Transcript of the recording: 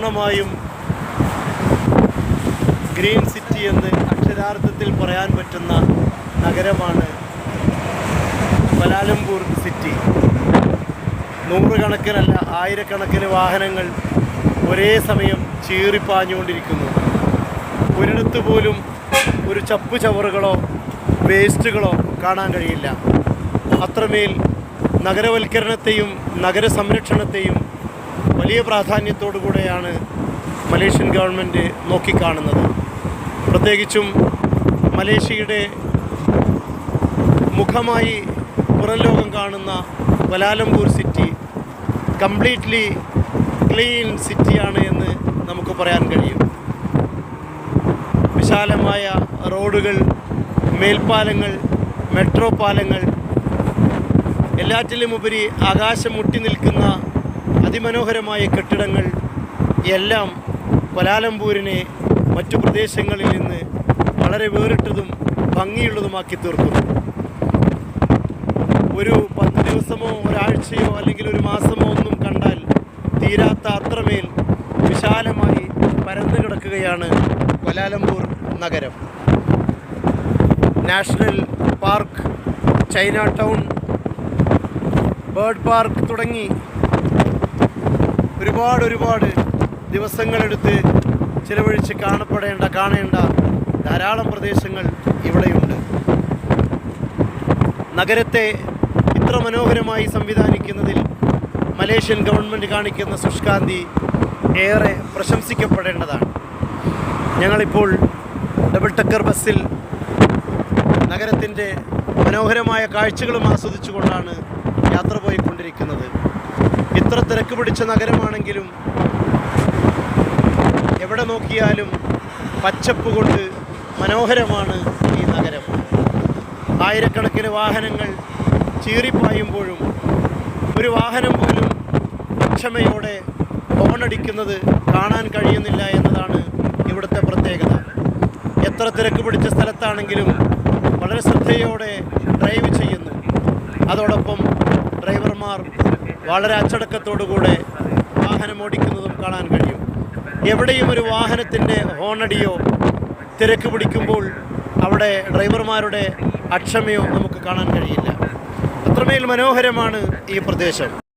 പൂർണ്ണമായും green city എന്ന് അക്ഷരാർത്ഥത്തിൽ പറയാൻ പറ്റുന്ന നഗരമാണ് ക്വാലാലംപൂർ സിറ്റി. നൂറുകണക്കിനല്ല ആയിരക്കണക്കിന് വാഹനങ്ങൾ ഒരേ സമയം ചീറിപ്പാഞ്ഞുകൊണ്ടിരിക്കുന്നു. ഒരിടത്ത് പോലും ഒരു ചപ്പു ചവറുകളോ വേസ്റ്റുകളോ കാണാൻ കഴിയില്ല. അത്രമേൽ നഗരവൽക്കരണത്തെയും നഗരസംരക്ഷണത്തെയും വലിയ പ്രാധാന്യത്തോടു കൂടെയാണ് മലേഷ്യൻ ഗവൺമെൻറ് നോക്കിക്കാണുന്നത്. പ്രത്യേകിച്ചും മലേഷ്യയുടെ മുഖമായി പുറം ലോകം കാണുന്ന ക്വാലാലംപൂർ സിറ്റി കംപ്ലീറ്റ്ലി ക്ലീൻ സിറ്റിയാണ് എന്ന് നമുക്ക് പറയാൻ കഴിയും. വിശാലമായ റോഡുകൾ, മേൽപ്പാലങ്ങൾ, മെട്രോ പാലങ്ങൾ, എല്ലാറ്റിലുമുപരി ആകാശം മുട്ടി നിൽക്കുന്ന അതിമനോഹരമായ കെട്ടിടങ്ങൾ എല്ലാം ക്വാലാലംപൂരിനെ മറ്റു പ്രദേശങ്ങളിൽ നിന്ന് വളരെ വേറിട്ടതും ഭംഗിയുള്ളതുമാക്കി തീർക്കുന്നു. ഒരു 10 ദിവസമോ ഒരാഴ്ചയോ അല്ലെങ്കിൽ ഒരു മാസമോ ഒന്നും കണ്ടാൽ തീരാത്ത അത്രമേൽ വിശാലമായി പരന്നു കിടക്കുകയാണ് ക്വാലാലംപൂർ നഗരം. National park, China town, bird park തുടങ്ങി ഒരുപാട് ദിവസങ്ങളെടുത്ത് ചിലവഴിച്ച് കാണേണ്ട ധാരാളം പ്രദേശങ്ങൾ ഇവിടെയുണ്ട്. നഗരത്തെ ഇത്ര മനോഹരമായി സംവിധാനിക്കുന്നതിൽ മലേഷ്യൻ ഗവൺമെൻറ് കാണിക്കുന്ന ശുഷ്കാന്തി ഏറെ പ്രശംസിക്കപ്പെടേണ്ടതാണ്. ഞങ്ങളിപ്പോൾ ഡബിൾ ടക്കർ ബസ്സിൽ നഗരത്തിൻ്റെ മനോഹരമായ കാഴ്ചകളും ആസ്വദിച്ചുകൊണ്ടാണ് യാത്ര പോയിക്കൊണ്ടിരിക്കുന്നത്. ഇത്ര തിരക്ക് പിടിച്ച നഗരമാണെങ്കിലും എവിടെ നോക്കിയാലും പച്ചപ്പ് കൊണ്ട് മനോഹരമാണ് ഈ നഗരം. ആയിരക്കണക്കിന് വാഹനങ്ങൾ ചീറിപ്പായുമ്പോഴും ഒരു വാഹനം പോലും അക്ഷമയോടെ ഹോണടിക്കുന്നത് കാണാൻ കഴിയുന്നില്ല എന്നതാണ് ഇവിടുത്തെ പ്രത്യേകത. എത്ര തിരക്ക് പിടിച്ച സ്ഥലത്താണെങ്കിലും വളരെ ശ്രദ്ധയോടെ ഡ്രൈവ് ചെയ്യുന്നു. അതോടൊപ്പം ഡ്രൈവർമാർ വളരെ അച്ചടക്കത്തോടുകൂടെ വാഹനം ഓടിക്കുന്നതും കാണാൻ കഴിയും. എവിടെയും ഒരു വാഹനത്തിൻ്റെ ഹോണടിയോ തിരക്ക് പിടിക്കുമ്പോൾ അവിടെ ഡ്രൈവർമാരുടെ അക്ഷമയോ നമുക്ക് കാണാൻ കഴിയില്ല. അത്രമേൽ മനോഹരമാണ് ഈ പ്രദേശം.